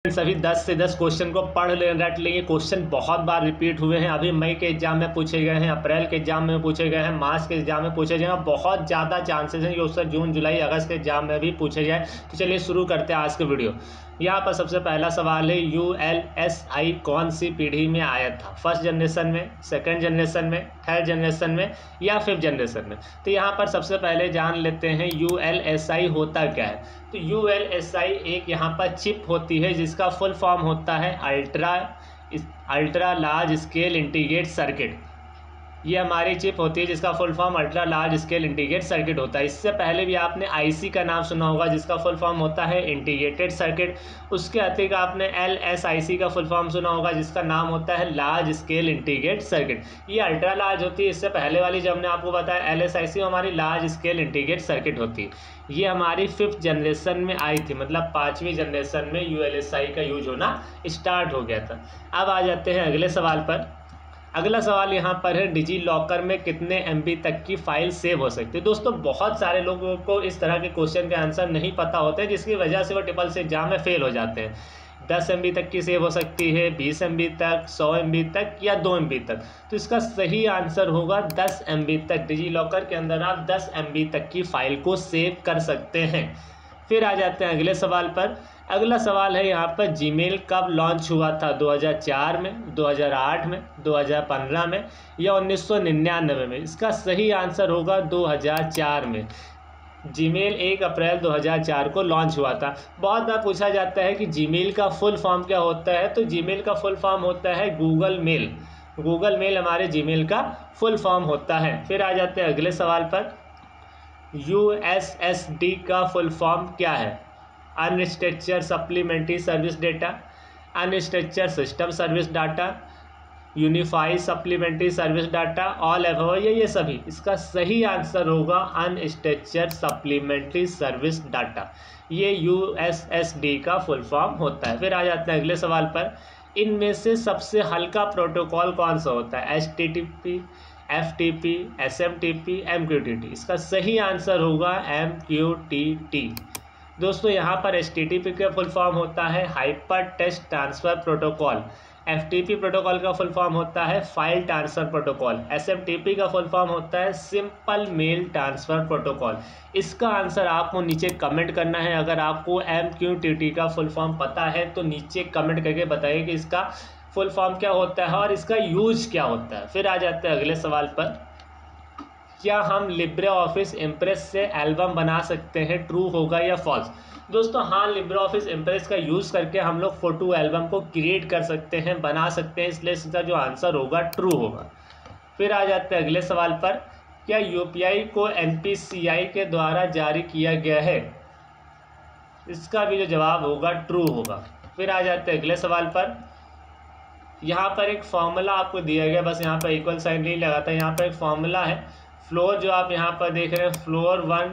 सभी 10 से 10 क्वेश्चन को पढ़ ले रट लेंगे। क्वेश्चन बहुत बार रिपीट हुए हैं। अभी मई के एग्जाम में पूछे गए हैं, अप्रैल के एग्जाम में पूछे गए हैं, मार्च के एग्जाम में पूछे जाएंगे। बहुत ज़्यादा चांसेस हैं कि उससे जून जुलाई अगस्त के एग्जाम में भी पूछे जाए। तो चलिए शुरू करते हैं आज के वीडियो। यहाँ पर सबसे पहला सवाल है, ULSI कौन सी पीढ़ी में आया था? फर्स्ट जनरेशन में, सेकेंड जनरेशन में, थर्ड जनरेशन में या फिफ्थ जनरेशन में? तो यहाँ पर सबसे पहले जान लेते हैं ULSI होता क्या है। तो ULSI एक यहाँ पर चिप होती है जिसका फुल फॉर्म होता है ultra large scale integrated circuit. ये हमारी चिप होती है जिसका full form ultra large scale integrated circuit होता है। इससे पहले भी आपने IC का नाम सुना होगा जिसका फुल फॉर्म होता है इंटीग्रेटेड सर्किट। उसके अतिरिक्त आपने LSIC का फुल फॉर्म सुना होगा जिसका नाम होता है लार्ज स्केल इंटीग्रेटेड सर्किट। ये अल्ट्रा लार्ज होती है। इससे पहले वाली जब हमने आपको बताया LSIC हमारी लार्ज स्केल इंटीग्रेटेड सर्किट होती है। ये हमारी फिफ्थ जनरेशन में आई थी, मतलब 5वीं जनरेशन में ULSI का यूज होना स्टार्ट हो गया था। अब आ जाते हैं अगले सवाल पर। अगला सवाल यहाँ पर है, डिजी लॉकर में कितने MB तक की फाइल सेव हो सकती है? दोस्तों बहुत सारे लोगों को इस तरह के क्वेश्चन के आंसर नहीं पता होते हैं, जिसकी वजह से वो ट्रिपल सी एग्जाम में फेल हो जाते हैं। 10 MB तक की सेव हो सकती है, 20 MB तक, 100 MB तक या 2 MB तक। तो इसका सही आंसर होगा 10 MB तक। डिजी लॉकर के अंदर आप 10 MB तक की फाइल को सेव कर सकते हैं। फिर आ जाते हैं अगले सवाल पर। अगला सवाल है यहाँ पर, जीमेल कब लॉन्च हुआ था? 2004 में, 2008 में, 2015 में या 1999 में? इसका सही आंसर होगा 2004 में। जीमेल 1 अप्रैल 2004 को लॉन्च हुआ था। बहुत बार पूछा जाता है कि जीमेल का फुल फॉर्म क्या होता है। तो जीमेल का फुल फॉर्म होता है गूगल मेल। गूगल मेल हमारे जीमेल का फुल फॉर्म होता है। फिर आ जाते हैं अगले सवाल पर, USSD का फुल फॉर्म क्या है? Unstructured supplementary service data, unstructured system service data, unified supplementary service data, all above, ये सभी। इसका सही आंसर होगा अनस्ट्रक्चर्ड सप्लीमेंट्री सर्विस डाटा। ये USSD का फुल फॉर्म होता है। फिर आ जाते हैं अगले सवाल पर, इनमें से सबसे हल्का प्रोटोकॉल कौन सा होता है? HTTP, FTP, SMTP, MQTT? इसका सही आंसर होगा MQTT। दोस्तों यहाँ पर HTTP का फुल फॉर्म होता है hyper text transfer protocol. FTP protocol का फुल फॉर्म होता है फाइल ट्रांसफ़र प्रोटोकॉल। SMTP का फुल फॉर्म होता है सिंपल मेल ट्रांसफ़र प्रोटोकॉल। इसका आंसर आपको नीचे कमेंट करना है। अगर आपको MQTT का फुल फॉर्म पता है तो नीचे कमेंट करके बताइए कि इसका फुल फॉर्म क्या होता है और इसका यूज क्या होता है। फिर आ जाते हैं अगले सवाल पर, क्या हम लिब्रे ऑफिस इम्प्रेस से एल्बम बना सकते हैं? ट्रू होगा या फॉल्स? दोस्तों हाँ, लिब्रे ऑफिस इम्प्रेस का यूज़ करके हम लोग फ़ोटो एल्बम को क्रिएट कर सकते हैं, बना सकते हैं, इसलिए इसका जो आंसर होगा ट्रू होगा। फिर आ जाते हैं अगले सवाल पर, क्या UPI को NPCI के द्वारा जारी किया गया है? इसका भी जो जवाब होगा ट्रू होगा। फिर आ जाते हैं अगले सवाल पर। यहाँ पर एक फॉर्मूला आपको दिया गया, बस यहाँ पर इक्वल साइन नहीं लगाता। यहाँ पर एक फॉर्मूला है, फ्लोर जो आप यहाँ पर देख रहे हैं, फ्लोर 1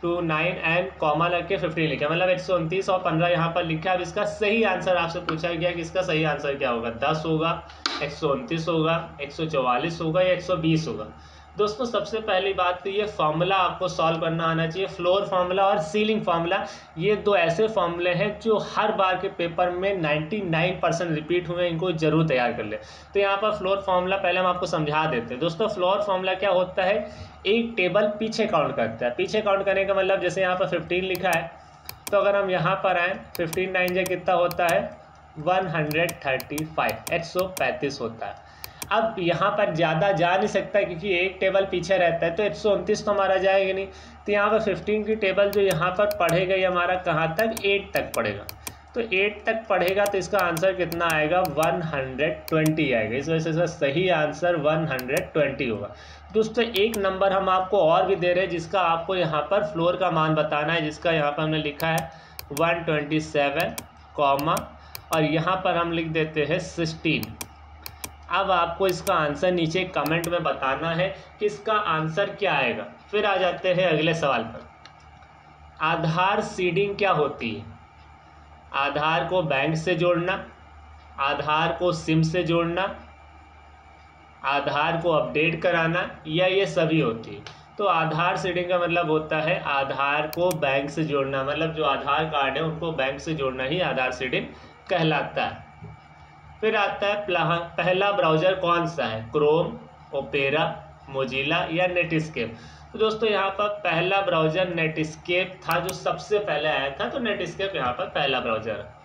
to 9 एंड कॉमा लग के 15 लिखा, मतलब 129 और 15 यहाँ पर लिखा है। अब इसका सही आंसर आपसे पूछा गया कि इसका सही आंसर क्या होगा? 10 होगा, 129 होगा, 144 होगा या 120 होगा? दोस्तों सबसे पहली बात तो ये फार्मूला आपको सॉल्व करना आना चाहिए। फ्लोर फार्मूला और सीलिंग फार्मूला, ये दो ऐसे फार्मूले हैं जो हर बार के पेपर में 99% रिपीट हुए, इनको जरूर तैयार कर ले। तो यहाँ पर फ्लोर फार्मूला पहले हम आपको समझा देते हैं। दोस्तों फ्लोर फार्मूला क्या होता है? एक टेबल पीछे काउंट करता है। पीछे काउंट करने का मतलब, जैसे यहाँ पर 15 लिखा है, तो अगर हम यहाँ पर आए, 15 9 जो कितना होता है? 135, 135 होता है। अब यहाँ पर ज़्यादा जा नहीं सकता क्योंकि एक टेबल पीछे रहता है, तो 129 तो हमारा जाएगा नहीं। तो यहाँ पर 15 की टेबल जो यहाँ पर पढ़ेगा ये हमारा कहाँ तक? 8 तक पढ़ेगा। तो 8 तक पढ़ेगा तो इसका आंसर कितना आएगा? 120 आएगा। इस वजह से इसका सही आंसर 120 होगा। दोस्तों एक नंबर हम आपको और भी दे रहे हैं जिसका आपको यहाँ पर फ्लोर का मान बताना है, जिसका यहाँ पर हमने लिखा है 127 कॉमा और यहाँ पर हम लिख देते हैं 16। अब आपको इसका आंसर नीचे कमेंट में बताना है कि इसका आंसर क्या आएगा। फिर आ जाते हैं अगले सवाल पर, आधार सीडिंग क्या होती है? आधार को बैंक से जोड़ना, आधार को सिम से जोड़ना, आधार को अपडेट कराना या ये सभी होती है? तो आधार सीडिंग का मतलब होता है आधार को बैंक से जोड़ना, मतलब जो आधार कार्ड है उनको बैंक से जोड़ना ही आधार सीडिंग कहलाता है। फिर आता है पहला ब्राउज़र कौन सा है, क्रोम, ओपेरा, मोजिला या नेटस्केप। तो दोस्तों यहाँ पर पहला ब्राउज़र नेटस्केप था जो सबसे पहले आया था, तो नेटस्केप यहाँ पर पहला ब्राउज़र है।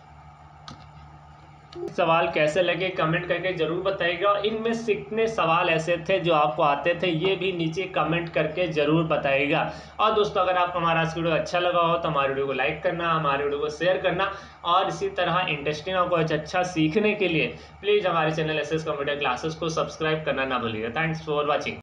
सवाल कैसे लगे कमेंट करके जरूर बताइएगा। इनमें से कितने सवाल ऐसे थे जो आपको आते थे ये भी नीचे कमेंट करके जरूर बताइएगा। और दोस्तों अगर आपको हमारा आज वीडियो अच्छा लगा हो तो हमारे वीडियो को लाइक करना, हमारे वीडियो को शेयर करना, और इसी तरह इंटरेस्टिंग और कुछ अच्छा सीखने के लिए प्लीज़ हमारे चैनल एसएस कंप्यूटर क्लासेस को सब्सक्राइब करना ना भूलिएगा। Thanks for watching.